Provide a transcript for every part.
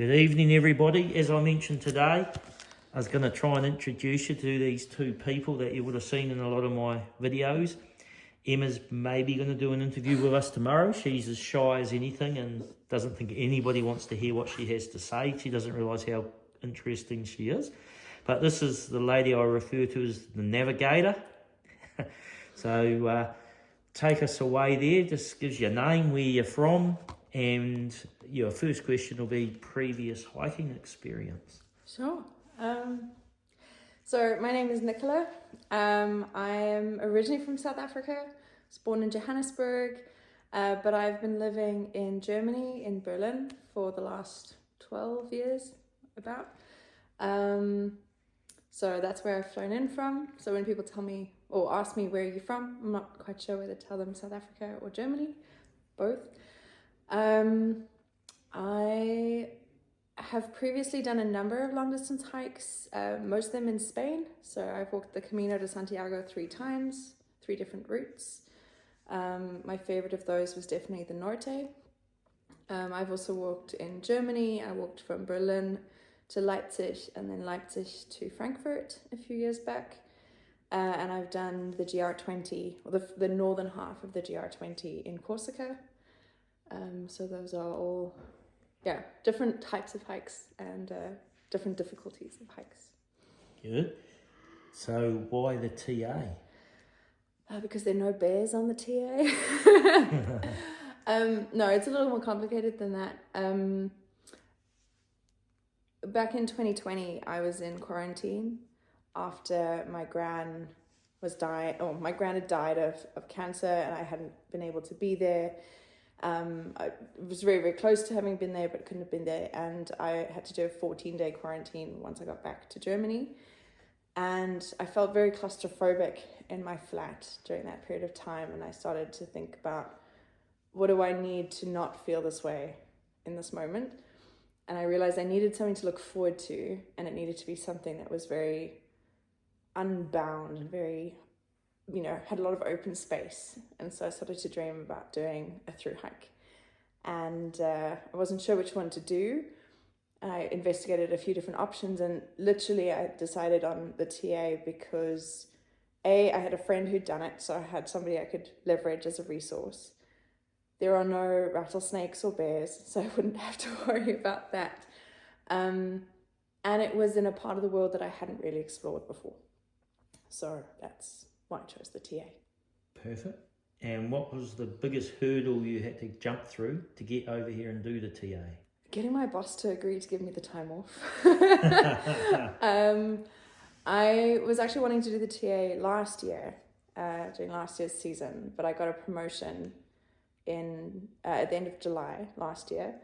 Good evening, everybody. As I mentioned today, I was going to try and introduce you to these two people that you would have seen in a lot of my videos. Emma's maybe going to do an interview with us tomorrow. She's as shy as anything and doesn't think anybody wants to hear what she has to say. She doesn't realise how interesting she is. But this is the lady I refer to as the navigator. So take us away there. Just gives your name, where you're from, and your first question will be previous hiking experience. Sure. So my name is Nicola. I am originally from South Africa. I was born in Johannesburg, but I've been living in Germany, in Berlin, for the last 12 years, about. So that's where I've flown in from. So when people tell me or ask me where are you from, I'm not quite sure whether to tell them South Africa or Germany, both. I have previously done a number of long distance hikes, most of them in Spain. So I've walked the Camino de Santiago 3 times, 3 different routes. My favorite of those was definitely the Norte. I've also walked in Germany. I walked from Berlin to Leipzig and then Leipzig to Frankfurt a few years back. And I've done the GR20, or the northern half of the GR20 in Corsica. So those are all, different types of hikes and different difficulties of hikes. Good. So why the TA? Because there are no bears on the TA. No, it's a little more complicated than that. Back in 2020, I was in quarantine after my gran my gran had died of cancer, and I hadn't been able to be there. I was very, very close to having been there, but couldn't have been there. And I had to do a 14-day quarantine once I got back to Germany. And I felt very claustrophobic in my flat during that period of time. And I started to think about, what do I need to not feel this way in this moment? And I realized I needed something to look forward to, and it needed to be something that was very unbound and very, had a lot of open space. And so I started to dream about doing a through hike. And I wasn't sure which one to do. I investigated a few different options, and literally I decided on the TA because I had a friend who'd done it, so I had somebody I could leverage as a resource. There are no rattlesnakes or bears, so I wouldn't have to worry about that. And it was in a part of the world that I hadn't really explored before. So that's why I chose the TA. Perfect. And what was the biggest hurdle you had to jump through to get over here and do the TA? Getting my boss to agree to give me the time off. I was actually wanting to do the TA last year, during last year's season, but I got a promotion at the end of July last year,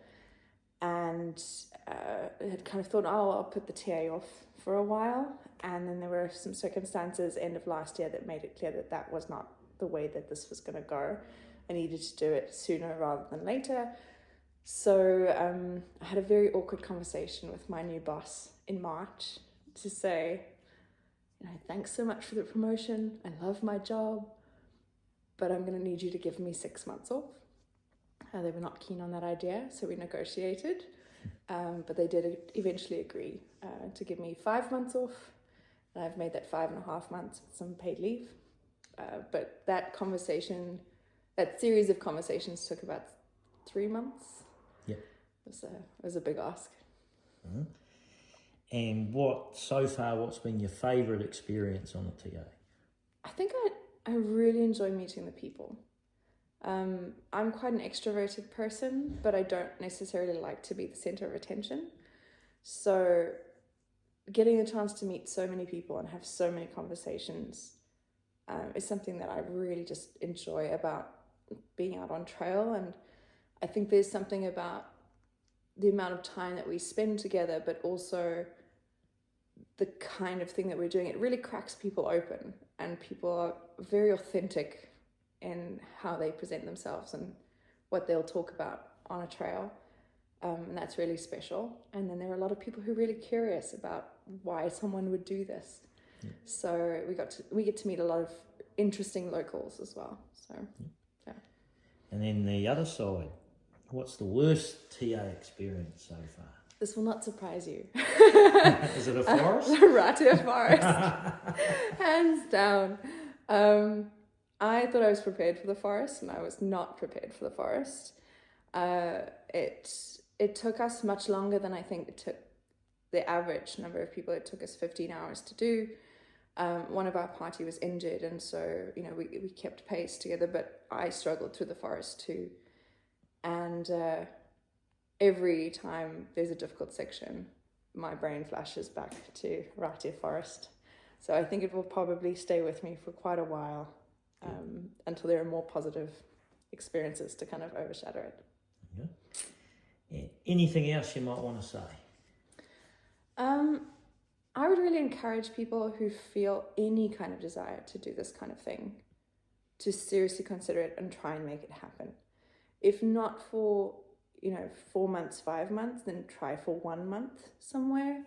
and had kind of thought, I'll put the TA off for a while. And then there were some circumstances end of last year that made it clear that that was not the way that this was going to go. I needed to do it sooner rather than later. So I had a very awkward conversation with my new boss in March to say, thanks so much for the promotion. I love my job, but I'm going to need you to give me 6 months off. They were not keen on that idea, so we negotiated. But they did eventually agree to give me 5 months off. And I've made that 5.5 months with some paid leave. But that series of conversations took about 3 months. Yeah. It was a big ask. Mm-hmm. And what's been your favourite experience on the TA? I think I really enjoy meeting the people. I'm quite an extroverted person, but I don't necessarily like to be the centre of attention. So getting the chance to meet so many people and have so many conversations is something that I really just enjoy about being out on trail. And I think there's something about the amount of time that we spend together, but also the kind of thing that we're doing. It really cracks people open, and people are very authentic in how they present themselves and what they'll talk about on a trail. And that's really special. And then there are a lot of people who are really curious about why someone would do this. Yeah. So we get to meet a lot of interesting locals as well. So yeah. And then the other side, what's the worst TA experience so far? This will not surprise you. Is it a forest? Rātia forest. Hands down. I thought I was prepared for the forest, and I was not prepared for the forest. It took us much longer than I think it took the average number of people. It took us 15 hours to do. One of our party was injured, and so, you know, we kept pace together, but I struggled through the forest too. And every time there's a difficult section, my brain flashes back to Rātia forest. So I think it will probably stay with me for quite a while, until there are more positive experiences to kind of overshadow it. Yeah. Anything else you might want to say? I would really encourage people who feel any kind of desire to do this kind of thing to seriously consider it and try and make it happen. If not for, 4 months, 5 months, then try for 1 month somewhere.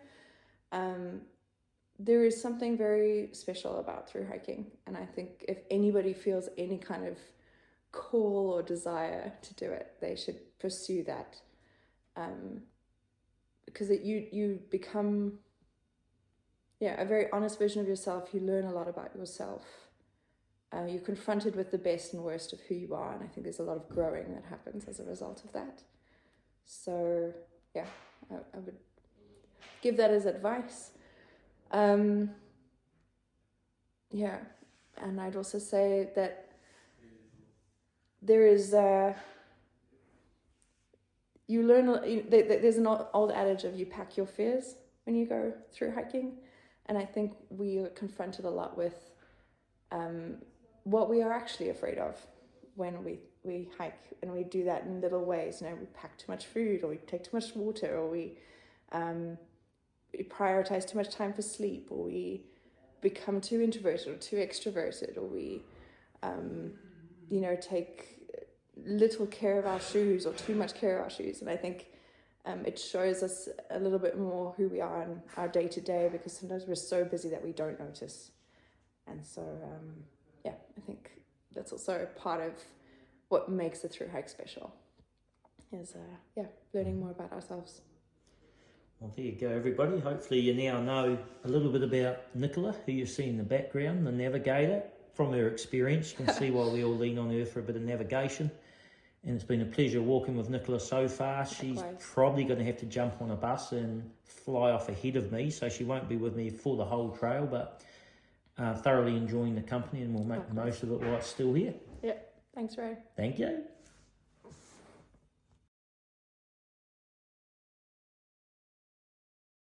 There is something very special about through hiking, and I think if anybody feels any kind of call or desire to do it, they should pursue that, because you become a very honest version of yourself. You learn a lot about yourself. You're confronted with the best and worst of who you are, and I think there's a lot of growing that happens as a result of that. So I would give that as advice. And I'd also say that there is you learn. There's an old adage of you pack your fears when you go through hiking, and I think we are confronted a lot with what we are actually afraid of when we hike, and we do that in little ways. We pack too much food, or we take too much water, or we prioritize too much time for sleep, or we become too introverted or too extroverted, or we take little care of our shoes or too much care of our shoes. And I think it shows us a little bit more who we are in our day-to-day, because sometimes we're so busy that we don't notice. And so I think that's also part of what makes the through hike special, is learning more about ourselves. Well, there you go, everybody. Hopefully you now know a little bit about Nicola, who you see in the background, the navigator. From her experience, you can see why we all lean on her for a bit of navigation. And it's been a pleasure walking with Nicola so far. She's probably going to have to jump on a bus and fly off ahead of me, so she won't be with me for the whole trail, but thoroughly enjoying the company, and we'll make the most of it while it's still here. Yeah, thanks, Ray. Thank you.